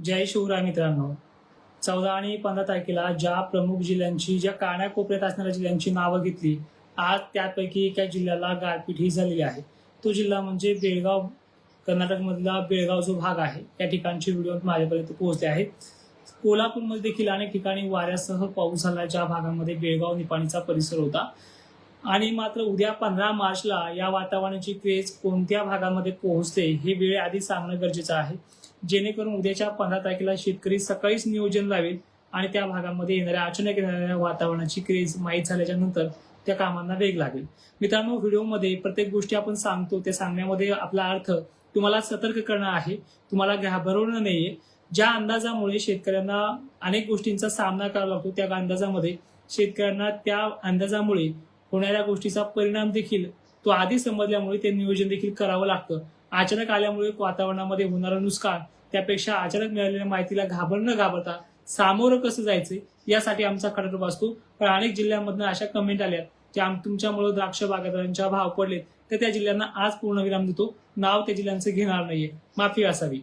जय शिवराय मित्रांनो. 14 आणि 15 तारखेला ज्या प्रमुख जिल्ह्यांची, ज्या कानाकोपऱ्यात असणाऱ्या जिल्ह्यांची नावं घेतली, आज त्यापैकी एका जिल्ह्याला गारपीट ही झालेली आहे. तो जिल्हा म्हणजे बेळगाव. कर्नाटकमधला बेळगाव जो भाग आहे त्या ठिकाणचे व्हिडिओ माझ्यापर्यंत पोहोचले आहेत. कोल्हापूरमध्ये देखील अनेक ठिकाणी वाऱ्यासह पाऊस झाला, ज्या भागामध्ये बेळगाव निपाणीचा परिसर होता. आणि मात्र उद्या 15 मार्चला या वातावरणाची क्रेज कोणत्या भागामध्ये पोहोचते हे वेळ आधी सांगणं गरजेचं आहे, जेणेकरून उद्याच्या 15 तारखेला शेतकरी सकाळीच नियोजन लावेल आणि त्या भागामध्ये अचानक येणाऱ्या वातावरणाची क्रेज माहीत झाल्याच्या नंतर त्या कामांना वेग लागेल. मित्रांनो, व्हिडिओमध्ये प्रत्येक गोष्टी आपण सांगतो, ते सांगण्यामध्ये आपला अर्थ तुम्हाला सतर्क करणं आहे, तुम्हाला घाबरवणं नाहीये. ज्या अंदाजामुळे शेतकऱ्यांना अनेक गोष्टींचा सामना करावा लागतो, त्या अंदाजामध्ये शेतकऱ्यांना त्या अंदाजामुळे होणाऱ्या गोष्टीचा परिणाम देखील तो आधी समजल्यामुळे ते नियोजन देखील करावं लागतं. अचानक आल्यामुळे वातावरणामध्ये होणारं नुकसान, त्यापेक्षा अचानक मिळालेल्या माहितीला न घाबरता सामोरं कसं जायचं यासाठी आमचा खटाटोप असतो. पण अनेक जिल्ह्यांमधून अशा कमेंट आल्यात की तुमच्यामुळे द्राक्ष बागायतदारांच्या भाव पडलेत, तर त्या जिल्ह्यांना आज पूर्णविराम देतो. नाव त्या जिल्ह्यांचं घेणार नाहीये, माफी असावी.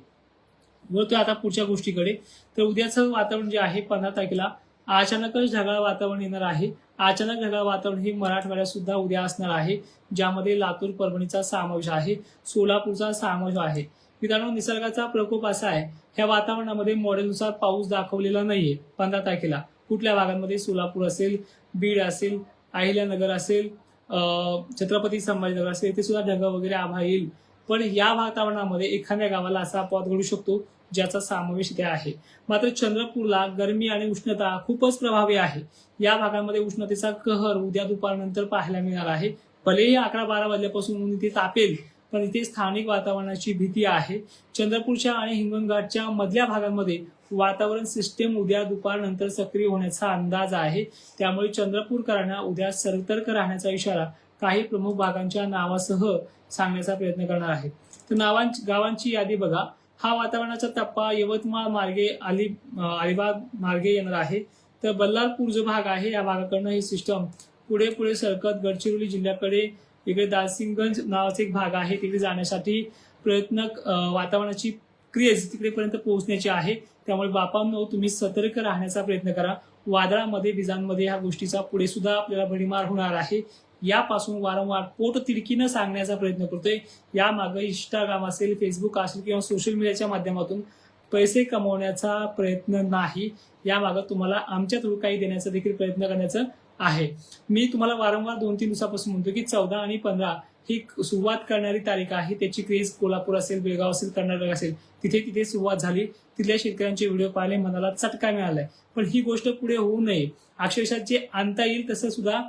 बोलतोय आता पुढच्या गोष्टीकडे. तर उद्याचं वातावरण जे आहे 15 तारखेला अचानकच ढगाळ वातावरण येणार आहे. अचानक ढगाळ वातावरण हे मराठवाड्यात सुद्धा उद्या असणार आहे, ज्यामध्ये लातूर, परभणीचा समावेश आहे, सोलापूरचा समावेश आहे. मित्रांनो, निसर्गाचा प्रकोप असा आहे, ह्या वातावरणामध्ये मॉडेलनुसार पाऊस दाखवलेला नाहीये. 15 तारखेला कुठल्या भागांमध्ये सोलापूर असेल, बीड असेल, अहिल्यानगर असेल, छत्रपती संभाजीनगर असेल, ते सुद्धा ढग वगैरे आभाळ येईल. पण या वातावरणामध्ये एखाद्या गावाला असा अपवाद घडू शकतो ज्याचा समावेश इथे आहे. मात्र चंद्रपूरला गरमी आणि उष्णता खूपच प्रभावी आहे. या भागामध्ये उष्णतेचा कहर उद्या दुपारनंतर पाहायला मिळणार आहे. भलेही 11-12 वाजल्यापासून ऊन इथे तापेल, पण इथे स्थानिक वातावरणाची भीती आहे. चंद्रपूरच्या आणि हिंगणघाटच्या मधल्या भागांमध्ये वातावरण सिस्टीम उद्या दुपारनंतर सक्रिय होण्याचा अंदाज आहे. त्यामुळे चंद्रपूरकरांना उद्या सतर्क राहण्याचा इशारा काही प्रमुख भागांच्या नावासह सांगण्याचा प्रयत्न करणार आहे. तर गावांची यादी बघा. हा वातावरणाचा टप्पा यवतमाळ मार्गे अलिबाग मार्गे येणार आहे. तर बल्लारपूर जो भाग आहे या भागाकडनं हे सिस्टम पुढे सरकत गडचिरोली जिल्ह्याकडे, इकडे दासिंगगंज नावाचा एक भाग आहे, तिकडे जाण्यासाठी वातावरणाची क्रेज तिकडेपर्यंत पोहोचण्याची आहे. त्यामुळे बापांनो, तुम्ही सतर्क राहण्याचा प्रयत्न करा. वादळामध्ये, विजांमध्ये ह्या गोष्टीचा पुढे सुद्धा आपल्याला भडीमार होणार आहे. यापासून वारंवार पोट तिडकीनं सांगण्याचा प्रयत्न करतोय. यामागे इंस्टाग्राम असेल, फेसबुक असेल किंवा सोशल मीडियाच्या माध्यमातून पैसे कमवण्याचा प्रयत्न नाही. यामागे तुम्हाला आमच्या थ्रू काही देण्याचा देखील प्रयत्न करण्याचं आहे. मी तुम्हाला वारंवार 2-3 दिवसापासून म्हणतो की 14 आणि 15 ही सुरुवात करणारी तारीख आहे. त्याची क्रेज कोल्हापूर असेल, बेळगाव असेल, कर्नाटक असेल, तिथे सुरुवात झाली. तिथल्या शेतकऱ्यांचे व्हिडिओ पाहिले, मनाला चटका मिळालाय. पण ही गोष्ट पुढे होऊ नये, अक्षरशः जे आणता येईल तसं सुद्धा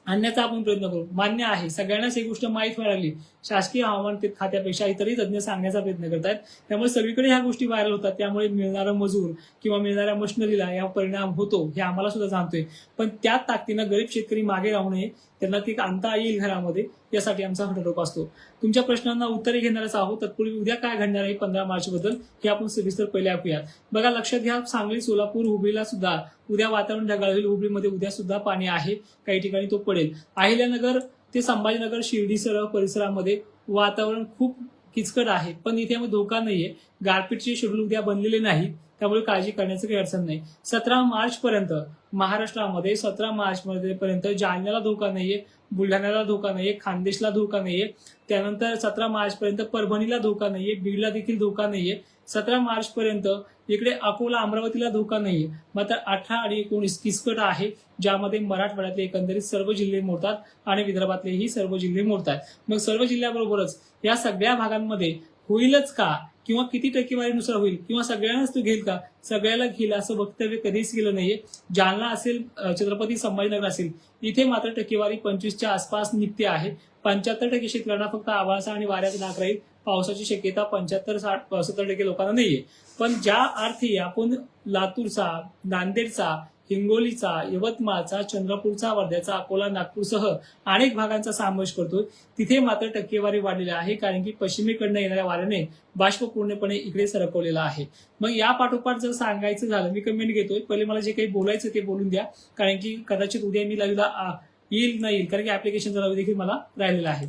आणण्याचा आपण प्रयत्न करू. मान्य आहे, सगळ्यांनाच ही गोष्ट माहीत व्हायला लागली. शासकीय हवामान खात्यापेक्षा इतरही तज्ज्ञ सांगण्याचा प्रयत्न करतात. त्यामुळे सगळीकडे ह्या गोष्टी व्हायरल होतात. त्यामुळे मिळणारा मजूर किंवा मिळणाऱ्या मशिनरीला या परिणाम होतो, हे आम्हाला सुद्धा जाणतोय. पण त्याच ताकदीनं गरीब शेतकरी मागे राहू नये, त्यांना ती आणता येईल घरामध्ये, यासाठी आमचा खटाटोप असतो. तुमच्या प्रश्नांना उत्तरे घेणारच आहोत. तत्पूर्वी उद्या काय घडणार आहे 15 मार्च बद्दल हे आपण सविस्तर पहिले ऐकूयात. बघा, लक्षात घ्या, सांगली, सोलापूर, हुबळीला सुद्धा उद्या वातावरण ढगाळ होईल. हुबळीमध्ये उद्या सुद्धा पाणी आहे, काही ठिकाणी तो पडेल. अहिल्यानगर ते संभाजीनगर, शिर्डीसह परिसरामध्ये वातावरण खूप किचकट आहे, पण इथे धोका नाहीये. गारपीटचे शेड्यूल उद्या बनलेले नाही, त्यामुळे काळजी करण्याचं काही अडचण नाही. 17 मार्च पर्यंत महाराष्ट्रामध्ये 17 मार्च पर्यंत जालन्याला धोका नाहीये, बुलढाण्याला धोका नाहीये, खानदेशला धोका नाहीये. त्यानंतर 17 मार्च पर्यंत परभणीला धोका नाहीये, बीडला देखील धोका नाहीये. 17 मार्च पर्यंत इकडे अकोला, अमरावतीला धोका नाहीये. मात्र 18 आणि 19 किचकट आहे, ज्यामध्ये मराठवाड्यातले एकंदरीत सर्व जिल्हे मोडतात आणि विदर्भातलेही सर्व जिल्हे मोडतात. मग सर्व जिल्ह्याबरोबरच या सगळ्या भागांमध्ये होईलच का, किंवा किती टक्केवारीनुसार होईल, किंवा सगळ्यांनाच तो घेईल का, सगळ्याला घेईल असं वक्तव्य कधीच केलं नाहीये. जालना असेल, छत्रपती संभाजीनगर असेल, इथे मात्र टक्केवारी 25च्या आसपास निघते आहे. 75% शेतकऱ्यांना फक्त आभाळाचा आणि वाऱ्याचा धाक राहील. पावसाची शक्यता 75-70% लोकांना नाहीये. पण ज्या अर्थी आपण लातूरचा, नांदेडचा, हिंगोलीचा, यवतमाळचा, चंद्रपूरचा, वर्ध्याचा, अकोला, नागपूरसह अनेक भागांचा समावेश करतोय, तिथे मात्र टक्केवारी वाढलेली आहे. कारण की पश्चिमेकडनं येणाऱ्या वाऱ्याने बाष्प पूर्णपणे इकडे सरकवलेला आहे. मग या पाठोपाठ जर सांगायचं झालं, मी कमेंट घेतोय, पहिले मला जे काही बोलायचं ते बोलून द्या. कारण की कदाचित उद्या मी लाईव्हला येईल नाही येईल, कारण की ऍप्लिकेशनचा लाईव्ह देखील मला राहिलेला आहे.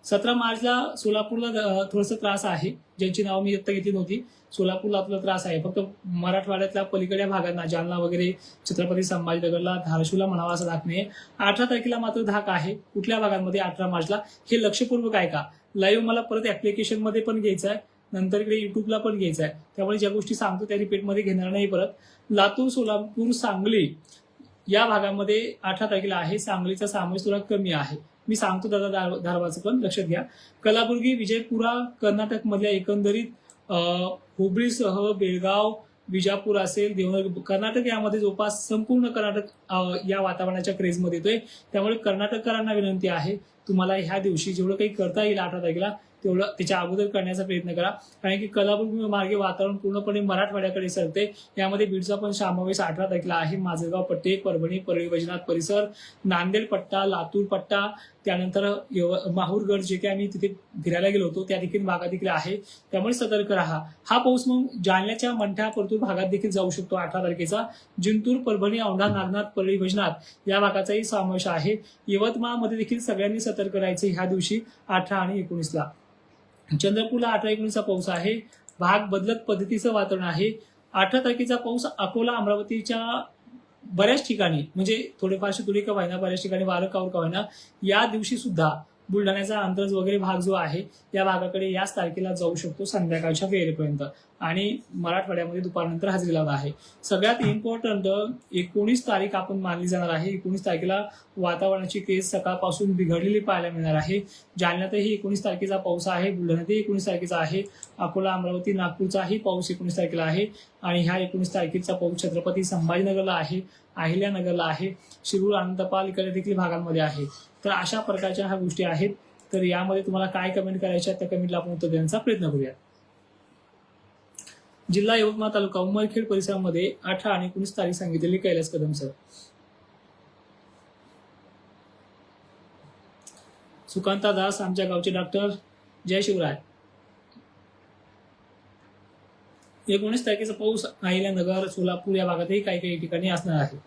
17 मार्चला सोलापूरला थोडंसं त्रास आहे, ज्यांची नाव मी आता घेतली नव्हती. सोलापूरला आपला त्रास आहे, फक्त मराठवाड्यातल्या पलीकडच्या भागांना, जालना वगैरे, छत्रपती संभाजीनगरला, धाराशिवला म्हणावा असं धाक नाही. 18 तारखेला मात्र धाक आहे. कुठल्या भागांमध्ये 18 मार्चला हे लक्षपूर्वक आहे का? लाईव्ह मला परत ऍप्लिकेशनमध्ये पण घ्यायचं आहे, नंतर इकडे युट्यूबला पण घ्यायचं आहे. त्यामुळे ज्या गोष्टी सांगतो त्या रिपीटमध्ये घेणार नाही परत. लातूर, सोलापूर, सांगली या भागामध्ये 18 तारखेला आहे. सांगलीचा समावेश थोडा कमी आहे. मी सांगतो दादा धारवाचं पण लक्षात घ्या. कलाबुर्गी, विजयपुरा, कर्नाटक मधल्या एकंदरीत हुबळीसह बेळगाव, विजापूर असेल, देवनगरी, कर्नाटक यामध्ये जवळपास संपूर्ण कर्नाटक या वातावरणाच्या क्रेजमध्ये येतोय. त्यामुळे कर्नाटककरांना विनंती आहे, तुम्हाला ह्या दिवशी जेवढं काही करता येईल 18 तारखेला तेवढं त्याच्या अगोदर करण्याचा प्रयत्न करा. कारण की कलाबुर्गी मार्गे वातावरण पूर्णपणे मराठवाड्याकडे सरते. यामध्ये बीडचा पण समावेश 18 तारखेला आहे. माझगाव पट्टे, परभणी, परळी वैजनाथ परिसर, नांदेड पट्टा, लातूर पट्टा, त्यानंतर माहूरगड जे काही आम्ही तिथे फिरायला गेलो होतो त्या देखील भागात देखील आहे. त्यामुळे सतर्क राहा. हा पाऊस मग जालन्याच्या मंठा, परतूर भागात देखील जाऊ शकतो 18 तारखेचा. जिंतूर, परभणी, औंढा, नागनाथ, परळी वैजनाथ या भागाचाही समावेश आहे. यवतमाळमध्ये देखील सगळ्यांनी सतर्क राहायचे ह्या दिवशी 18 आणि 19ला. चंद्रपूरला 18-19चा पाऊस आहे. भाग बदलत पद्धतीचं वातावरण आहे. 18 तारखेचा पाऊस अकोला, अमरावतीच्या बऱ्याच ठिकाणी, म्हणजे थोडेफारशी तुरी का व्हायना, बऱ्याच ठिकाणी वारं कावर का व्हायना, या दिवशी सुद्धा बुलढाण्याचा अंतर्ज वगैरे भाग जो आहे या भागाकडे याच तारखेला जाऊ शकतो संध्याकाळच्या वेळेपर्यंत. आणि मराठवाड्यामध्ये दुपारनंतर हजेरी लावला आहे. सगळ्यात इम्पॉर्टंट 19 तारीख आपण मानली जाणार आहे. 19 तारखेला वातावरणाची केस सकाळपासून बिघडलेली पाहायला मिळणार आहे. जालन्यातही 19 तारखेचा पाऊस आहे. बुलढाण्यातही 19 तारखेचा आहे. अकोला, अमरावती, नागपूरचाही पाऊस 19 तारखेला आहे. आणि ह्या 19 तारखेचा पाऊस छत्रपती संभाजीनगरला आहे, अहिल्यानगरला आहे, शिरूर, आनंदपाल इकडे देखील भागांमध्ये आहे. तर अशा प्रकारच्या ह्या गोष्टी आहेत. तर यामध्ये तुम्हाला काय कमेंट करायच्या त्या कमेंटला आपण उत्तर देण्याचा प्रयत्न करूया. जिल्हा यवतमाळ, तालुका उमरखेड परिसरामध्ये 18 आणि 19 तारीख सांगितलेली कैलास कदम सर. सुकांता दास, आमच्या गावचे डॉक्टर, जय शिवराय. 19 तारखेचा पाऊस अहिल्यानगर, सोलापूर या भागातही काही काही ठिकाणी असणार आहे.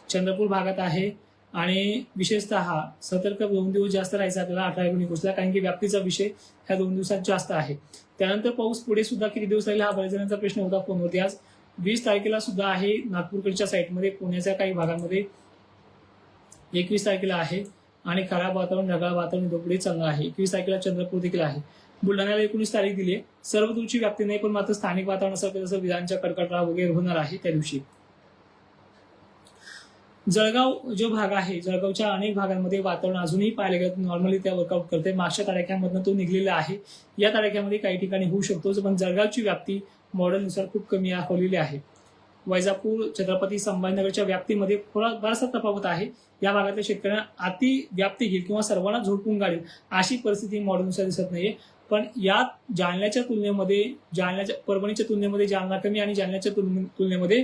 चंद्रपूर भागात आहे. आणि विशेषतः सतर्क 2 दिवस जास्त राहायचं आपल्याला 18-19ला, कारण की व्याप्तीचा विषय ह्या 2 दिवसात जास्त आहे. त्यानंतर पाऊस पुढे सुद्धा किती दिवस राहील हा बऱ्याच जणांचा प्रश्न होता फोनवरती. आज 20 तारखेला सुद्धा आहे नागपूरकडच्या साईडमध्ये, पुण्याच्या काही भागांमध्ये 21 तारखेला आहे. आणि खराब वातावरण, ढगाळ वातावरण पुढे चांगलं आहे. 21 तारखेला चंद्रपूर देखील आहे. बुलढाण्याला 19 तारीख दिली आहे. सर्व दूरची व्याप्ती नाही, पण मात्र स्थानिक वातावरणासारखं जसं विजांच्या कडकडाट वगैरे होणार आहे त्या दिवशी. जळगाव जो भाग आहे, जळगावच्या अनेक भागांमध्ये वातावरण अजूनही पाहायला गेलं नॉर्मली त्या वर्कआउट करते. मागच्या तारखांमधून तो निघलेला आहे. या तारखांमध्ये काही ठिकाणी होऊ शकतो, पण जळगावची व्याप्ती मॉडेलनुसार खूप कमी दाखवलेली आहे. वैजापूर, छत्रपती संभाजीनगरच्या व्याप्तीमध्ये बराचसा तफावत आहे. या भागातल्या शेतकऱ्यांना अति व्याप्ती घेईल किंवा सर्वांना झोडपून काढेल अशी परिस्थिती मॉडेलनुसार दिसत नाहीये. पण या जालन्याच्या तुलनेमध्ये, परभणीच्या तुलनेमध्ये जालना कमी आणि जालन्याच्या तुलनेमध्ये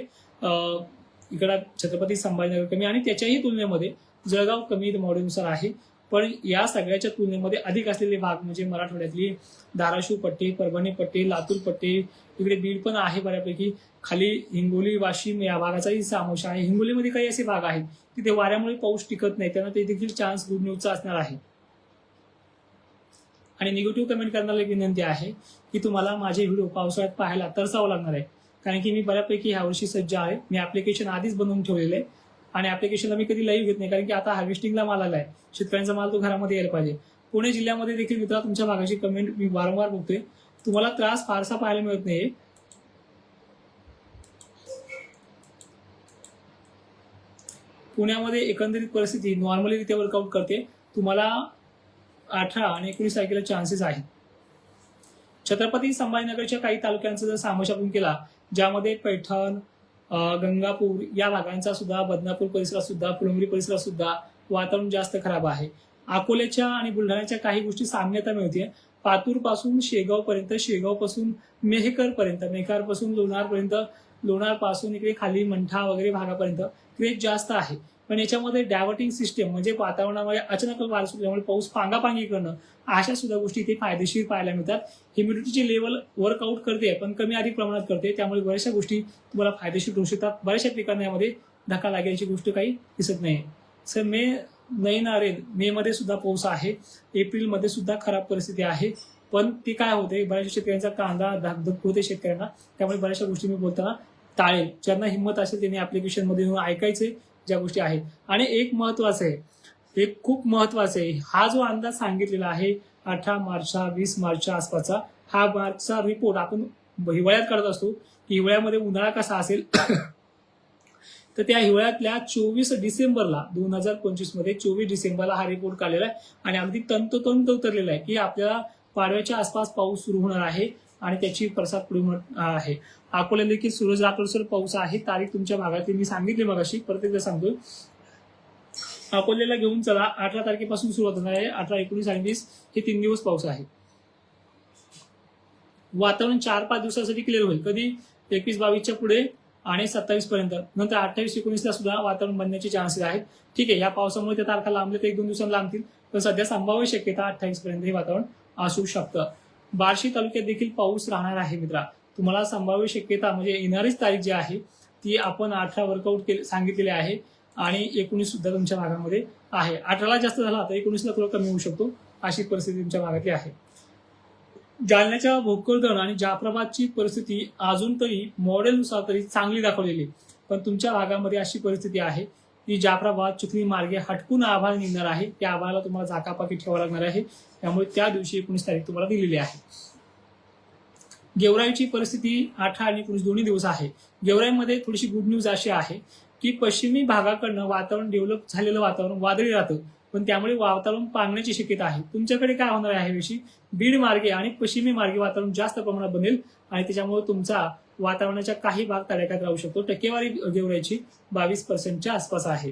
इकडं छत्रपती संभाजीनगर कमी आणि त्याच्याही तुलनेमध्ये जळगाव कमी मॉडेलनुसार आहे. पण या सगळ्याच्या तुलनेमध्ये अधिक असलेले भाग म्हणजे मराठवाड्यातली धाराशिव पट्टे, परभणी पट्टे, लातूर पट्टे, इकडे बीड पण आहे बऱ्यापैकी, खाली हिंगोली, वाशिम या भागाचाही समावेश आहे. हिंगोलीमध्ये काही असे भाग आहेत तिथे वाऱ्यामुळे पाऊस टिकत नाही, त्यांना ते देखील चान्स गुड न्यूजचा असणार आहे. आणि निगेटिव्ह कमेंट करण्याला विनंती आहे की तुम्हाला माझे व्हिडिओ पावसाळ्यात पाहायला तरसावं लागणार आहे, कारण की मी बऱ्यापैकी ह्यावर्षी सज्ज आहे. मी ऍप्लिकेशन आधीच बनवून ठेवलेलं आहे आणि ऍप्लिकेशनला मी कधी लाईव्ह घेत नाही, कारण की आता हार्वेस्टिंगला माल आला आहे. शेतकऱ्यांचा माल तो घरामध्ये यायला पाहिजे. पुणे जिल्ह्यामध्ये देखील मित्रा तुमच्या भागाची कमेंट मी वारंवार बघतोय, तुम्हाला त्रास फारसा पाहायला मिळत नाही. पुण्यामध्ये एकंदरीत परिस्थिती नॉर्मली रित्या वर्कआउट करते. तुम्हाला 18 आणि 19 तारखेला चान्सेस आहेत. छत्रपती संभाजीनगरच्या काही तालुक्यांचा जर समावेश आपण केला, ज्यामध्ये पैठण, गंगापूर या भागांचा सुद्धा, बदनापूर परिसरात सुद्धा, फुलंब्री परिसरात सुद्धा वातावरण जास्त खराब आहे. अकोल्याच्या आणि बुलढाण्याच्या काही गोष्टी साम्यता मिळते. पातूर पासून शेगाव पर्यंत, शेगाव पासून मेहकर पर्यंत, मेहकर पासून लोणार पर्यंत, लोणार पासून इकडे खाली मंठा वगैरे भागापर्यंत क्रेज जास्त आहे. पण याच्यामध्ये डायव्हर्टिंग सिस्टम म्हणजे वातावरणामध्ये अचानक वार सुटल्यामुळे पाऊस पांगापांगी करणं अशा सुद्धा गोष्टी इथे फायदेशीर पाहायला मिळतात. ह्युमिडिटीची लेवल वर्कआउट करते पण कमी अधिक प्रमाणात करते, त्यामुळे बऱ्याचशा गोष्टी तुम्हाला फायदेशीर होऊ शकतात. बऱ्याचशा पिकांना यामध्ये धक्का लागण्याची गोष्ट काही दिसत नाही. सर मे नयनारेन मे मध्ये सुद्धा पाऊस आहे, एप्रिल मध्ये सुद्धा खराब परिस्थिती आहे. पण ते काय होते, बऱ्याचशा शेतकऱ्यांचा कांदा धाकधूक होते शेतकऱ्यांना, त्यामुळे बऱ्याचशा गोष्टी मी बोलताना टाळेल. ज्यांना हिंमत असेल त्यांनी ऍप्लिकेशन मध्ये येऊन ऐकायचे ज्या गोष्टी आहेत. आणि एक महत्वाचं आहे, एक खूप महत्वाचं आहे, हा जो अंदाज सांगितलेला आहे 18 मार्चचा 20 मार्चच्या आसपासचा, हा मार्चचा रिपोर्ट आपण हिवाळ्यात करत असतो. हिवाळ्यामध्ये उन्हाळा कसा असेल तर त्या हिवाळ्यातल्या 24 डिसेंबरला 2025 मध्ये 24 डिसेंबरला हा रिपोर्ट काढलेला आहे आणि अगदी तंतोतंत उतरलेला आहे की आपल्याला पाडव्याच्या आसपास पाऊस सुरू होणार आहे आणि त्याची प्रसाद पुढे होणार आहे. अकोल्याला देखील सूरज राठोडसर पाऊस आहे. तारीख तुमच्या भागातली मी सांगितली मगाशी, परत एकदा सांगतो. अकोल्याला घेऊन चला, 18 तारखेपासून सुरुवात होणार आहे. 18, 19 आणि 20 हे 3 दिवस पाऊस आहे. वातावरण 4-5 दिवसासाठी क्लिअर होईल. कधी 21-22च्या पुढे आणि 27 पर्यंत. नंतर 28-19ला सुद्धा वातावरण बनण्याचे चान्सेस आहेत. ठीक आहे, या पावसामुळे त्या तारखा लांबले तर 1-2 दिवसांनी लांबतील, पण सध्या संभाव्य शक्यता 28 पर्यंत हे वातावरण असू शकतं. बार्शी तालुक्यात देखील पाऊस राहणार आहे मित्रा. तुम्हाला संभाव्य शक्यता म्हणजे येणारीच तारीख जी आहे ती आपण 18 वर्कआउट सांगितलेली आहे आणि 19 सुद्धा तुमच्या भागामध्ये आहे. 18ला जास्त झाला तर 19ला थोडं कमी होऊ शकतो, अशी परिस्थिती तुमच्या भागातली आहे. जालन्याच्या भोकरदन आणि जाफराबादची परिस्थिती अजून तरी मॉडेलनुसार तरी चांगली दाखवलेली, पण तुमच्या भागामध्ये अशी परिस्थिती आहे की जाफराबाद चिखली मार्गे हटकून आभाळ निघणार आहे. त्या आभाळाला तुम्हाला झाकापाकी ठेवावं लागणार आहे, त्यामुळे त्या दिवशी 19 तारीख तुम्हाला दिलेली आहे. गेवराईची परिस्थिती 18 आणि 19 दोन्ही दिवस आहे. गेवराईमध्ये थोडीशी गुड न्यूज अशी आहे की पश्चिमी भागाकडनं वातावरण डेव्हलप झालेलं वातावरण वादळी राहतं, पण त्यामुळे वातावरण पांगण्याची शक्यता आहे. तुमच्याकडे काय होणार आहे याविषयी, बीड मार्गे आणि पश्चिमी मार्गे वातावरण जास्त प्रमाणात बनेल आणि त्याच्यामुळे तुमचा वातावरणाच्या काही भाग तडाख्यात राहू शकतो. टक्केवारी गेवराईची 22% आसपास आहे.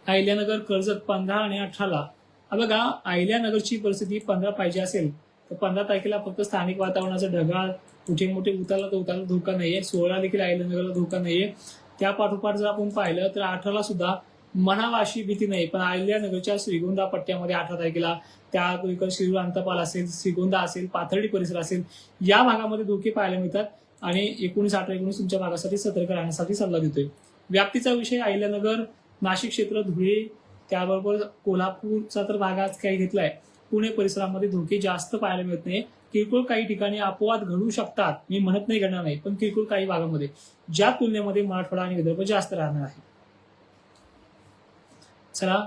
अहिल्यानगर कर्जत 15 आणि 18ला. बघा, अहिल्यानगरची परिस्थिती 15 पाहिजे असेल तर 15 तारखेला फक्त स्थानिक वातावरणाचा ढगाळ, कुठे मोठे उतारला तर उतारला धोका नाहीये. 16 देखील अहिल्यानगरला धोका नाहीये. त्या पाठोपाठ जर आपण पाहिलं तर 18ला सुद्धा म्हणावा अशी भीती नाही, पण अहिल्यानगरच्या श्रीगोंदा पट्ट्यामध्ये 18 तारखेला त्या शिरूर अंतपाल असेल, श्रीगोंदा असेल, पाथर्डी परिसर असेल, या भागामध्ये धोके पाहायला मिळतात आणि 19, 18, 19 तुमच्या भागासाठी सतर्क राहण्यासाठी सल्ला देतोय. व्याप्तीचा विषय अहिल्यानगर, नाशिक क्षेत्र, धुळे, त्याबरोबर कोल्हापूरचा तर भाग आज काही घेतलाय. पुणे परिसरामध्ये धोके जास्त पाहायला मिळत नाही. किरकोळ काही ठिकाणी अपवाद घडू शकतात, मी म्हणत नाही घडणार नाही, पण किरकोळ काही भागामध्ये, ज्या तुलनेमध्ये मराठवाडा आणि विदर्भ जास्त राहणार आहे. चला,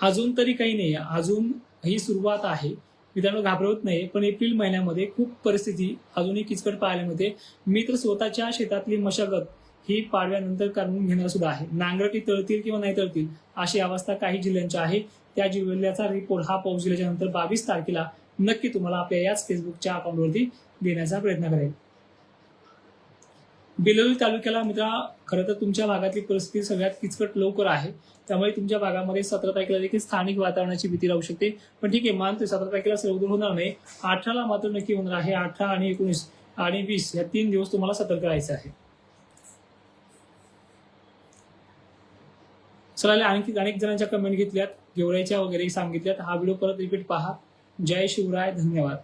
अजून तरी काही नाही, अजून ही सुरुवात आहे मित्रांनो, घाबरवत नाही. पण एप्रिल महिन्यामध्ये खूप परिस्थिती अजूनही किचकट पाहायला मिळते. मी तर स्वतःच्या शेतातली मशागत ही पाडव्यानंतर करून घेणार सुद्धा आहे. नांगरटी तळतील किंवा नाही तळतील अशी अवस्था काही जिल्ह्यांची आहे. त्या जिल्ह्याचा रिपोर्ट हा पाऊस गेल्याच्या नंतर 22 तारखेला नक्की तुम्हाला आपल्या याच फेसबुकच्या अकाउंटवरती देण्याचा प्रयत्न करेल. बिलोली तालुक्याला मित्रा, खरं तर तुमच्या भागातली परिस्थिती सगळ्यात किचकट लवकर आहे, त्यामुळे तुमच्या भागामध्ये 17 तारखेला देखील स्थानिक वातावरणाची भीती राहू शकते. पण ठीक आहे, मानतोय 17 तारखेला सर्वदूर होणार नाही, 18ला मात्र नक्की होणार आहे. 18 आणि 19 आणि 20 या 3 दिवस तुम्हाला सतर्क राहायचं आहे. चला, आणखी अनेक जणांच्या कमेंट घेतल्यात, गेवराईच्या वगैरे सांगितल्यात. हा व्हिडिओ परत रिपीट पहा. जय शिवराय, धन्यवाद.